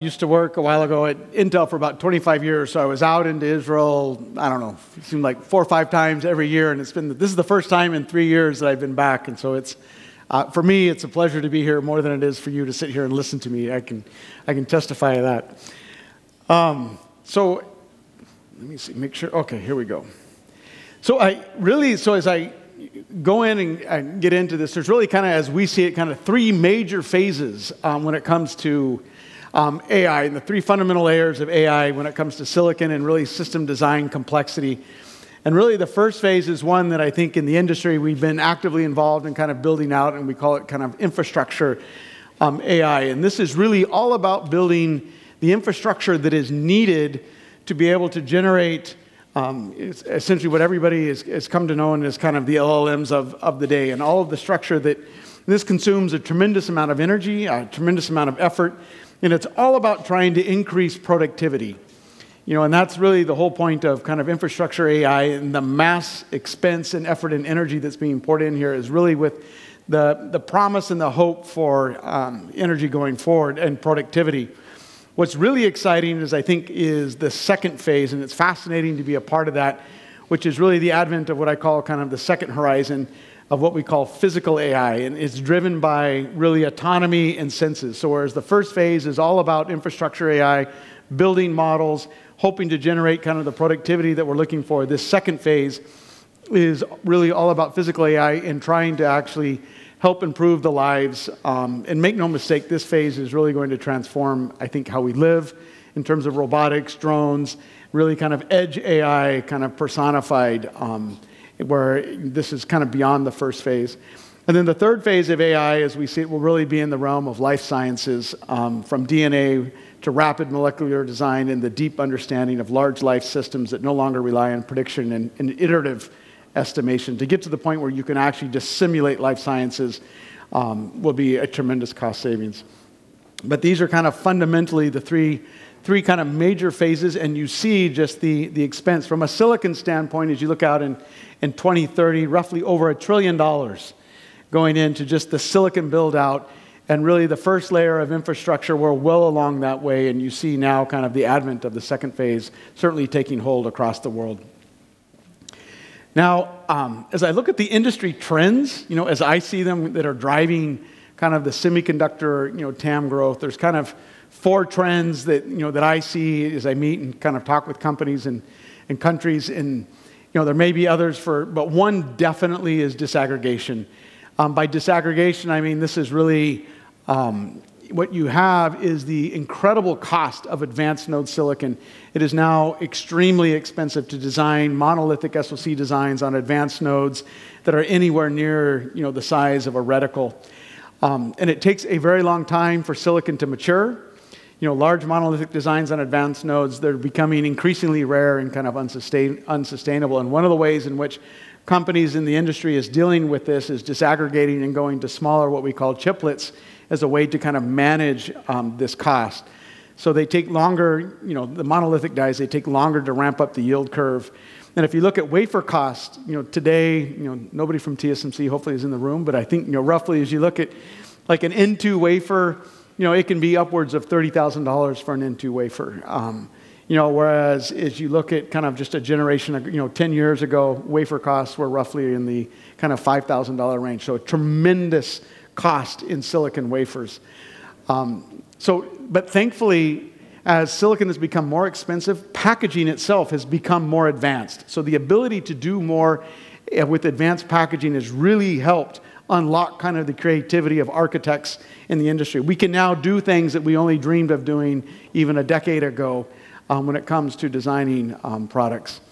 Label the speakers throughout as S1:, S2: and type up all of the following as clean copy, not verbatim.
S1: Used to work a while ago at Intel for about 25 years, so I was out into Israel, I don't know, it seemed like 4 or 5 times every year, and this is the first time in 3 years that I've been back, and so it's, for me, it's a pleasure to be here more than it is for you to sit here and listen to me. I can testify to that. So, let me see, make sure, okay, here we go. So as I go in and get into this, there's really kind of, as we see it, kind of 3 major phases when it comes to AI, and the 3 fundamental layers of AI when it comes to silicon and really system design complexity. And really the first phase is one that I think in the industry we've been actively involved in kind of building out, and we call it kind of infrastructure AI. And this is really all about building the infrastructure that is needed to be able to generate essentially what everybody has come to know as kind of the LLMs of the day, and all of the structure that this consumes a tremendous amount of energy, a tremendous amount of effort. And it's all about trying to increase productivity. And that's really the whole point of kind of infrastructure AI, and the mass expense and effort and energy that's being poured in here is really with the promise and the hope for energy going forward and productivity. What's really exciting is the second phase, and it's fascinating to be a part of that, which is really the advent of what I call kind of the second horizon of what we call physical AI, and it's driven by really autonomy and senses. So whereas the first phase is all about infrastructure AI, building models, hoping to generate kind of the productivity that we're looking for, this second phase is really all about physical AI and trying to actually help improve the lives. And make no mistake, this phase is really going to transform, I think, how we live in terms of robotics, drones, really kind of edge AI, kind of personified, where this is kind of beyond the first phase. And then the third phase of AI, as we see it, will really be in the realm of life sciences, from DNA to rapid molecular design and the deep understanding of large life systems that no longer rely on prediction and iterative estimation. To get to the point where you can actually just simulate life sciences will be a tremendous cost savings. But these are kind of fundamentally the three kind of major phases, and you see just the expense. From a silicon standpoint, as you look out in 2030, roughly over $1 trillion going into just the silicon build-out, and really the first layer of infrastructure, we're well along that way, and you see now kind of the advent of the second phase certainly taking hold across the world. Now, as I look at the industry trends, as I see them that are driving kind of the semiconductor, TAM growth, there's kind of 4 trends that, that I see as I meet and kind of talk with companies and countries, and, there may be others but one definitely is disaggregation. By disaggregation, I mean, this is really, what you have is the incredible cost of advanced node silicon. It is now extremely expensive to design monolithic SoC designs on advanced nodes that are anywhere near, the size of a reticle. And it takes a very long time for silicon to mature. Large monolithic designs on advanced nodes, they're becoming increasingly rare and kind of unsustainable. And one of the ways in which companies in the industry is dealing with this is disaggregating and going to smaller, what we call chiplets, as a way to kind of manage this cost. So they take longer, the monolithic dies, they take longer to ramp up the yield curve. And if you look at wafer cost, today, nobody from TSMC hopefully is in the room, but I think, roughly as you look at like an N2 wafer, it can be upwards of $30,000 for an N2 wafer. Whereas as you look at kind of just a generation of, 10 years ago, wafer costs were roughly in the kind of $5,000 range. So a tremendous cost in silicon wafers. But thankfully, as silicon has become more expensive, packaging itself has become more advanced. So the ability to do more with advanced packaging has really helped unlock kind of the creativity of architects in the industry. We can now do things that we only dreamed of doing even a decade ago when it comes to designing products.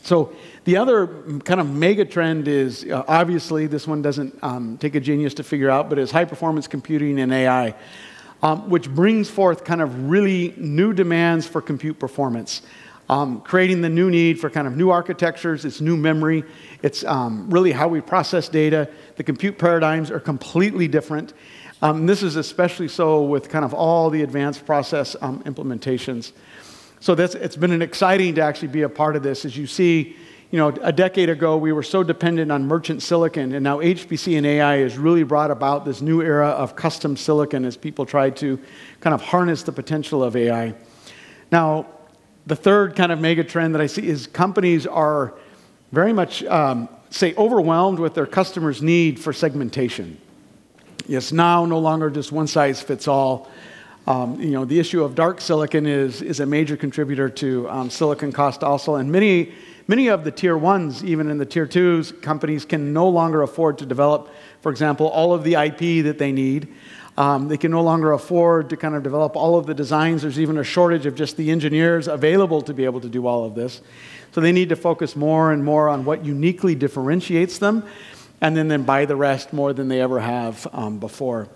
S1: So the other kind of mega trend is, obviously, this one doesn't take a genius to figure out, but is high-performance computing and AI, which brings forth kind of really new demands for compute performance, creating the new need for kind of new architectures. It's new memory. It's really how we process data. The compute paradigms are completely different. This is especially so with kind of all the advanced process implementations. So it's been exciting to actually be a part of this. As you see, a decade ago, we were so dependent on merchant silicon, and now HPC and AI has really brought about this new era of custom silicon as people try to kind of harness the potential of AI. Now, the third kind of mega trend that I see is companies are very much, say, overwhelmed with their customers' need for segmentation. It's now no longer just one size fits all. The issue of dark silicon is a major contributor to silicon cost also, and many of the tier ones, even in the tier twos, companies can no longer afford to develop, for example, all of the IP that they need. They can no longer afford to kind of develop all of the designs. There's even a shortage of just the engineers available to be able to do all of this. So they need to focus more and more on what uniquely differentiates them, and then buy the rest more than they ever have before.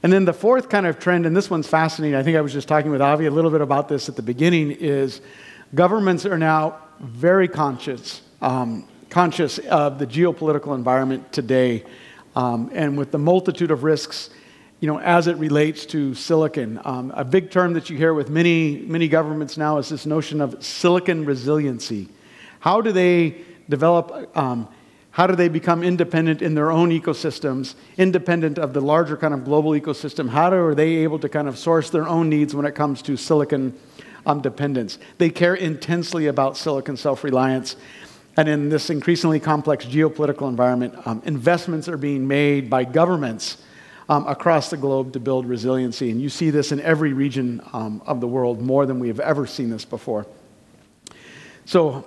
S1: And then the fourth kind of trend, and this one's fascinating, I think I was just talking with Avi a little bit about this at the beginning, is governments are now very conscious of the geopolitical environment today, and with the multitude of risks, as it relates to silicon. A big term that you hear with many governments now is this notion of silicon resiliency. How do they develop, how do they become independent in their own ecosystems, independent of the larger kind of global ecosystem? How are they able to kind of source their own needs when it comes to silicon dependence? They care intensely about silicon self-reliance. And in this increasingly complex geopolitical environment, investments are being made by governments across the globe to build resiliency. And you see this in every region of the world, more than we have ever seen this before. So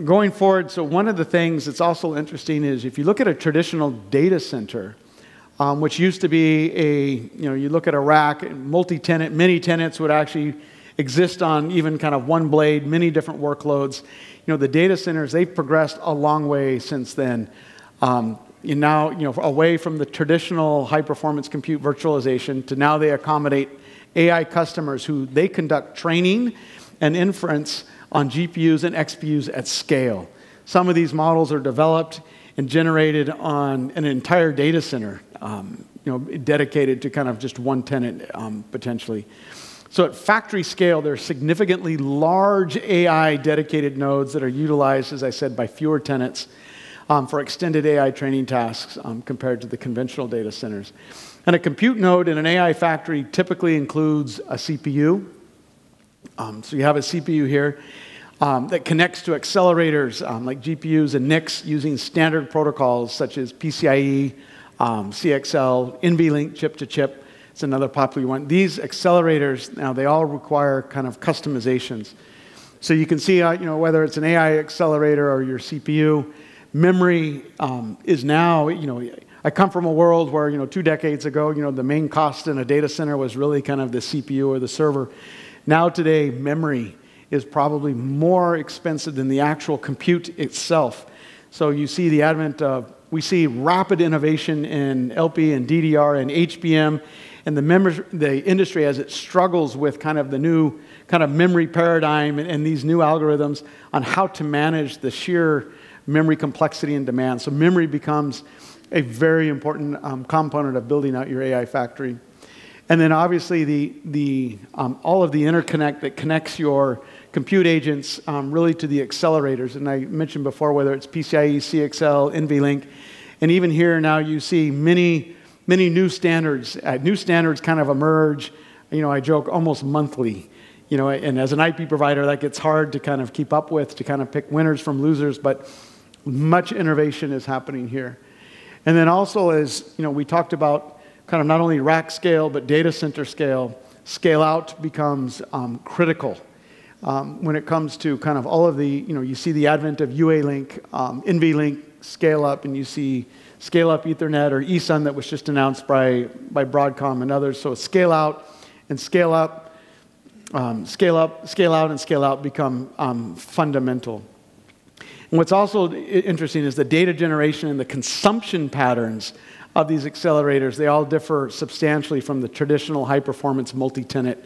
S1: going forward, so one of the things that's also interesting is if you look at a traditional data center, which used to be you look at a rack, multi-tenant, many tenants would actually exist on even kind of one blade, many different workloads. The data centers, they've progressed a long way since then. Now, away from the traditional high-performance compute virtualization to now they accommodate AI customers who they conduct training and inference on GPUs and XPUs at scale. Some of these models are developed and generated on an entire data center, dedicated to kind of just one tenant, potentially. So at factory scale, there are significantly large AI-dedicated nodes that are utilized, as I said, by fewer tenants for extended AI training tasks compared to the conventional data centers. And a compute node in an AI factory typically includes a CPU. So you have a CPU here that connects to accelerators like GPUs and NICs using standard protocols such as PCIe, CXL, NVLink chip-to-chip. It's another popular one. These accelerators, now they all require kind of customizations. So you can see, whether it's an AI accelerator or your CPU, memory is now, I come from a world where, 2 decades ago, the main cost in a data center was really kind of the CPU or the server. Now today, memory is probably more expensive than the actual compute itself. So you see the advent of, we see rapid innovation in LP and DDR and HBM, and the industry as it struggles with kind of the new kind of memory paradigm and these new algorithms on how to manage the sheer memory complexity and demand. So memory becomes a very important component of building out your AI factory. And then obviously all of the interconnect that connects your compute agents really to the accelerators. And I mentioned before whether it's PCIe, CXL, NVLink, and even here now you see many new standards. New standards kind of emerge, I joke, almost monthly. And as an IP provider, that gets hard to kind of keep up with, to kind of pick winners from losers, but much innovation is happening here. And then also as, we talked about kind of not only rack scale, but data center scale, scale out becomes critical when it comes to kind of all of the, you see the advent of UA-Link, NVLink, scale up, and you see scale up Ethernet or ESUN that was just announced by Broadcom and others. So scale out and scale up, scale out and scale out become fundamental. And what's also interesting is the data generation and the consumption patterns of these accelerators. They all differ substantially from the traditional high-performance multi-tenant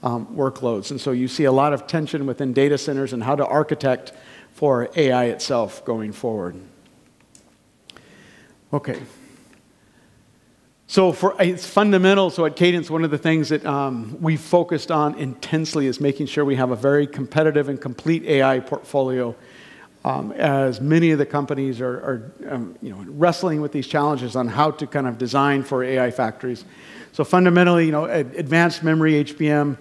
S1: workloads. And so you see a lot of tension within data centers and how to architect for AI itself going forward. Okay. So it's fundamental. So at Cadence, one of the things that we focused on intensely is making sure we have a very competitive and complete AI portfolio. as many of the companies are wrestling with these challenges on how to kind of design for AI factories. So fundamentally, advanced memory HBM,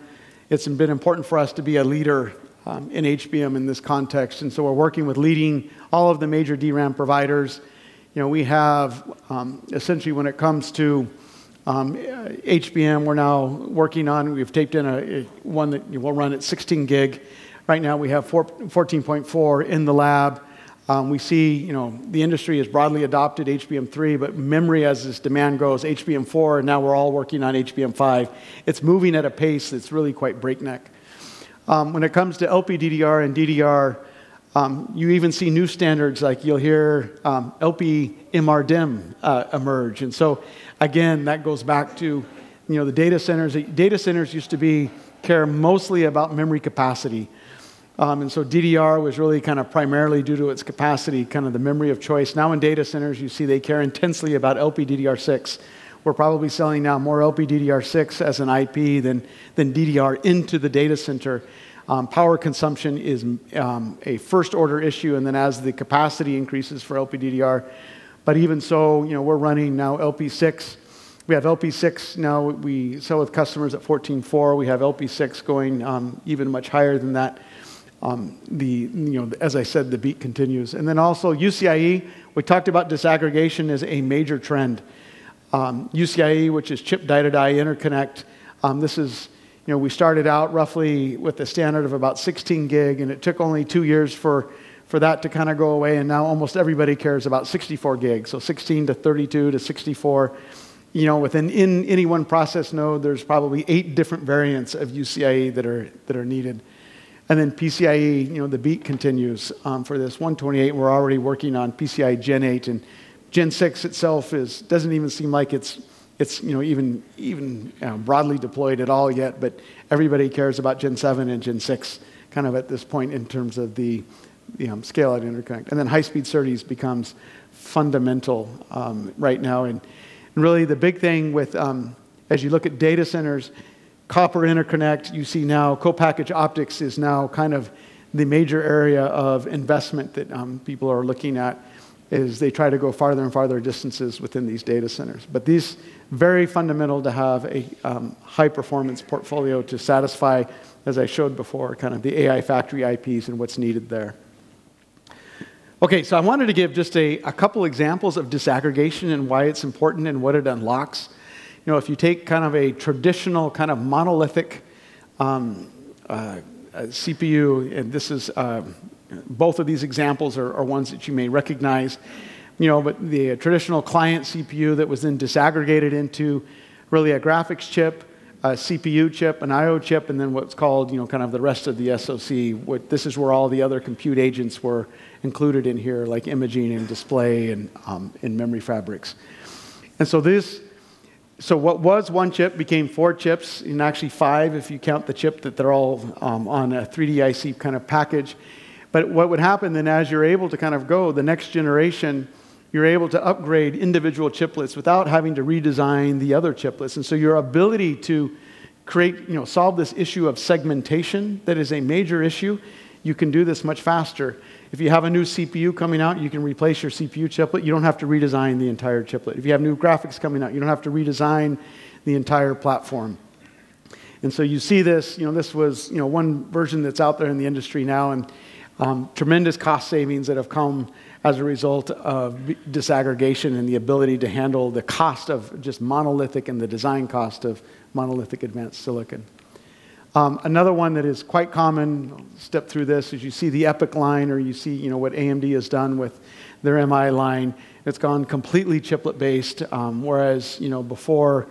S1: it's been important for us to be a leader in HBM in this context. And so we're working with leading all of the major DRAM providers. We have essentially when it comes to HBM, we're now working on, we've taped in one that will run at 16 gig. Right now we have 14.4 in the lab. We see, the industry has broadly adopted HBM3, but memory as this demand grows, HBM4, and now we're all working on HBM5. It's moving at a pace that's really quite breakneck. When it comes to LPDDR and DDR, you even see new standards like you'll hear LPMRDIMM emerge. And so, again, that goes back to, the data centers. Data centers used to care mostly about memory capacity. And so DDR was really kind of primarily due to its capacity, kind of the memory of choice. Now in data centers, you see they care intensely about LPDDR6. We're probably selling now more LPDDR6 as an IP than DDR into the data center. Power consumption is a first-order issue, and then as the capacity increases for LPDDR. But even so, we're running now LP6. We have LP6 now. We sell with customers at 14.4. We have LP6 going even much higher than that. As I said, the beat continues. And then also UCIe, we talked about disaggregation as a major trend. UCIe, which is chip die-to-die interconnect, this is, we started out roughly with a standard of about 16 gig, and it took only 2 years for that to kind of go away, and now almost everybody cares about 64 gigs, so 16 to 32 to 64. Within any one process node, there's probably 8 different variants of UCIe that are needed. And then PCIe, the beat continues for this 128. We're already working on PCIe Gen 8, and Gen 6 itself doesn't even seem like it's even broadly deployed at all yet. But everybody cares about Gen 7 and Gen 6 kind of at this point in terms of the scale-out interconnect. And then high-speed SerDes becomes fundamental right now. And really the big thing with as you look at data centers. Copper interconnect, you see now co-packaged optics is now kind of the major area of investment that people are looking at as they try to go farther and farther distances within these data centers. But these very fundamental to have a high-performance portfolio to satisfy, as I showed before, kind of the AI factory IPs and what's needed there. Okay, so I wanted to give just a couple examples of disaggregation and why it's important and what it unlocks. If you take kind of a traditional kind of monolithic CPU, and this is, both of these examples are ones that you may recognize, but the traditional client CPU that was then disaggregated into really a graphics chip, a CPU chip, an I/O chip, and then what's called, kind of the rest of the SoC. This is where all the other compute agents were included in here, like imaging and display and in memory fabrics. And so what was one chip became 4 chips, and actually 5 if you count the chip that they're all on a 3D IC kind of package. But what would happen then as you're able to kind of go the next generation, you're able to upgrade individual chiplets without having to redesign the other chiplets. And so your ability to create, solve this issue of segmentation that is a major issue, you can do this much faster. If you have a new CPU coming out, you can replace your CPU chiplet. You don't have to redesign the entire chiplet. If you have new graphics coming out, you don't have to redesign the entire platform. And so you see this, this was, one version that's out there in the industry now, and tremendous cost savings that have come as a result of disaggregation and the ability to handle the cost of just monolithic and the design cost of monolithic advanced silicon. Another one that is quite common, I'll step through this, is you see the EPIC line, or you see what AMD has done with their MI line. It's gone completely chiplet-based, whereas before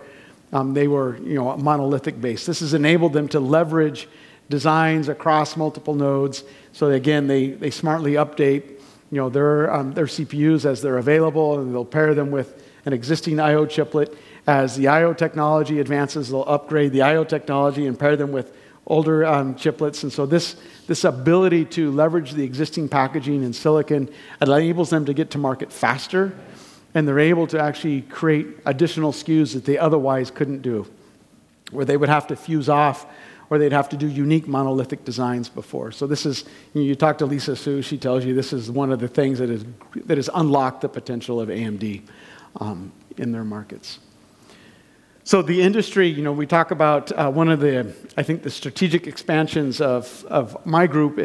S1: they were monolithic-based. This has enabled them to leverage designs across multiple nodes. So again, they smartly update their CPUs as they're available, and they'll pair them with an existing I/O chiplet. As the I/O technology advances, they'll upgrade the I/O technology and pair them with older chiplets. And so this ability to leverage the existing packaging in silicon enables them to get to market faster, and they're able to actually create additional SKUs that they otherwise couldn't do, where they would have to fuse off or they'd have to do unique monolithic designs before. So this is, you talk to Lisa Su, she tells you this is one of the things that has unlocked the potential of AMD in their markets. So the industry, we talk about one of the, I think, the strategic expansions of my group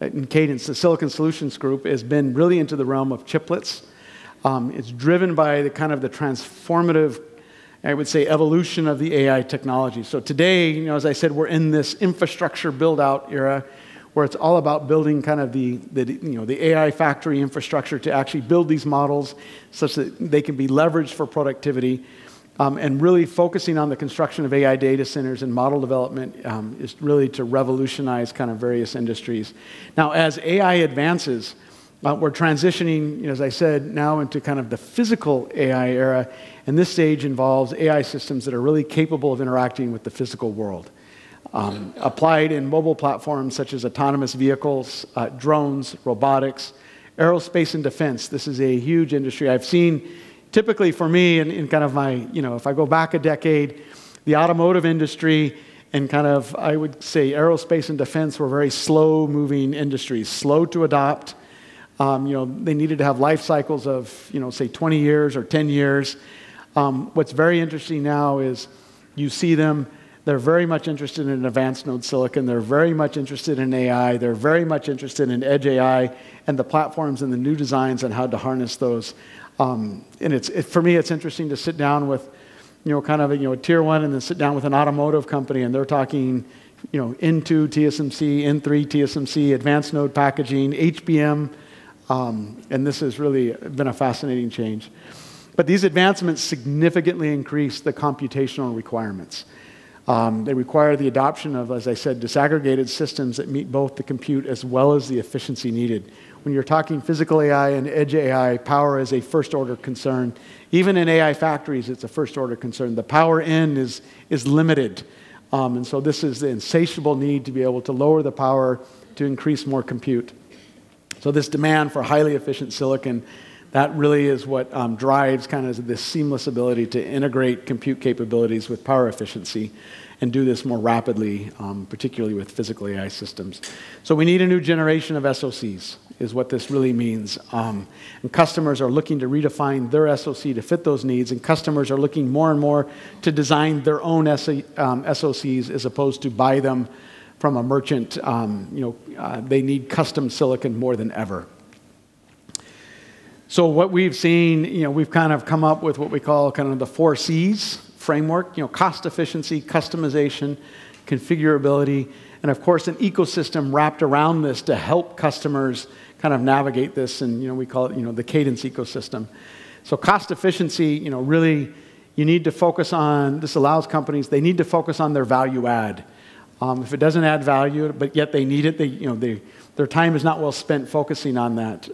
S1: in Cadence, the Silicon Solutions Group, has been really into the realm of chiplets. It's driven by the kind of the transformative, I would say, evolution of the AI technology. So today, as I said, we're in this infrastructure build-out era where it's all about building kind of the AI factory infrastructure to actually build these models such that they can be leveraged for productivity. And really focusing on the construction of AI data centers and model development is really to revolutionize kind of various industries. Now, as AI advances, we're transitioning, as I said, now into kind of the physical AI era, and this stage involves AI systems that are really capable of interacting with the physical world. Applied in mobile platforms such as autonomous vehicles, drones, robotics, aerospace and defense. This is a huge industry. I've seen, typically for me, in kind of my, if I go back a decade, the automotive industry and kind of, I would say, aerospace and defense were very slow-moving industries, slow to adopt. They needed to have life cycles of, say 20 years or 10 years. What's very interesting now is you see them, they're very much interested in advanced node silicon. They're very much interested in AI. They're very much interested in edge AI and the platforms and the new designs and how to harness those. And for me, it's interesting to sit down with, kind of a tier one and then sit down with an automotive company and they're talking, N2 TSMC, N3 TSMC, advanced node packaging, HBM, and this has really been a fascinating change. But these advancements significantly increase the computational requirements. They require the adoption of, as I said, disaggregated systems that meet both the compute as well as the efficiency needed. When you're talking physical AI and edge AI, power is a first-order concern. Even in AI factories, it's a first-order concern. The power in is limited. And so this is the insatiable need to be able to lower the power to increase more compute. So this demand for highly efficient silicon, that really is what drives kind of this seamless ability to integrate compute capabilities with power efficiency and do this more rapidly, particularly with physical AI systems. So we need a new generation of SoCs, is what this really means. And customers are looking to redefine their SoC to fit those needs, and customers are looking more and more to design their own SoCs as opposed to buy them from a merchant. They need custom silicon more than ever. So what we've seen, we've kind of come up with what we call kind of the 4 Cs framework, cost efficiency, customization, configurability, and of course an ecosystem wrapped around this to help customers kind of navigate this, and we call it, the Cadence ecosystem. So cost efficiency, really, you need to focus on, this allows companies, they need to focus on their value add. If it doesn't add value, but yet they need it, their time is not well spent focusing on that.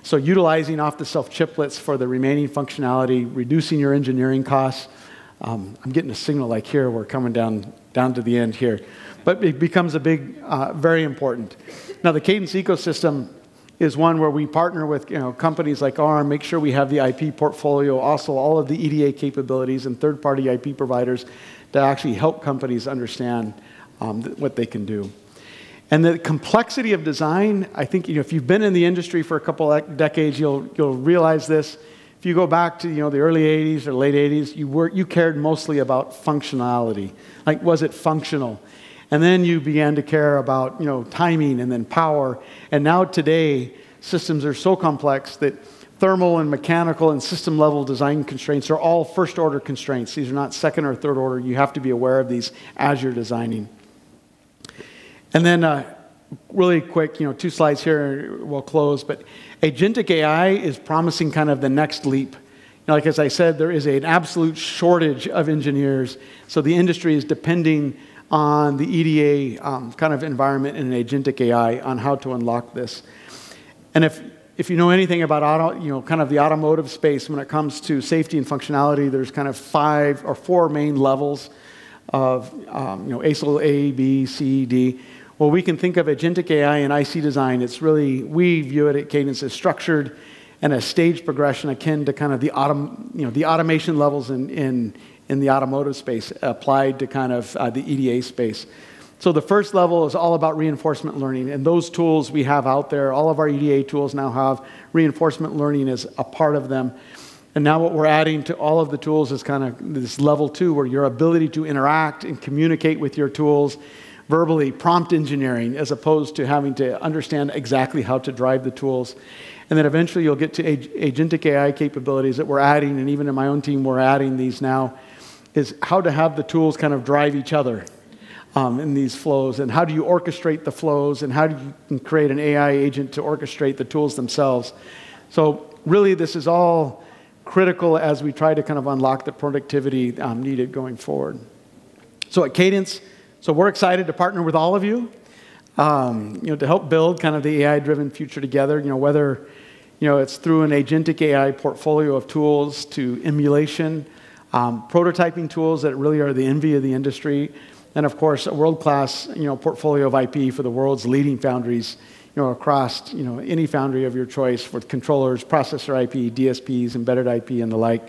S1: So utilizing off-the-shelf chiplets for the remaining functionality, reducing your engineering costs. I'm getting a signal like here, we're coming down to the end here. But it becomes a big, very important. Now the Cadence ecosystem is one where we partner with companies like ARM, make sure we have the IP portfolio, also all of the EDA capabilities and third-party IP providers to actually help companies understand what they can do. And the complexity of design, I think if you've been in the industry for a couple of decades, you'll realize this. If you go back to the early 80s or late 80s, you cared mostly about functionality. Like, was it functional? And then you began to care about timing and then power. And now today, systems are so complex that thermal and mechanical and system level design constraints are all first order constraints. These are not second or third order. You have to be aware of these as you're designing. And then really quick, 2 slides here, we'll close, but agentic AI is promising kind of the next leap. Like as I said, there is an absolute shortage of engineers, so the industry is depending on the EDA kind of environment in an agentic AI on how to unlock this. And if you know anything about kind of the automotive space when it comes to safety and functionality, there's kind of 5 or 4 main levels of ASIL A, B, C, D. Well, we can think of agentic AI and IC design. It's really, we view it at Cadence as structured and a stage progression akin to kind of the automation levels in in the automotive space applied to kind of the EDA space. So the first level is all about reinforcement learning, and those tools we have out there, all of our EDA tools now have reinforcement learning as a part of them. And now what we're adding to all of the tools is kind of this level 2, where your ability to interact and communicate with your tools verbally, prompt engineering, as opposed to having to understand exactly how to drive the tools. And then eventually you'll get to agentic AI capabilities that we're adding, and even in my own team we're adding these now, is how to have the tools kind of drive each other in these flows, and how do you orchestrate the flows, and how do you create an AI agent to orchestrate the tools themselves. So really this is all critical as we try to kind of unlock the productivity needed going forward. So at Cadence, so we're excited to partner with all of you, to help build kind of the AI-driven future together, whether it's through an agentic AI portfolio of tools to emulation, prototyping tools that really are the envy of the industry, and of course a world-class portfolio of IP for the world's leading foundries across any foundry of your choice with controllers, processor IP, DSPs, embedded IP, and the like.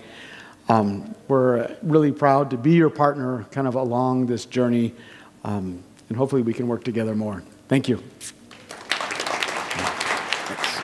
S1: We're really proud to be your partner kind of along this journey, and hopefully we can work together more. Thank you.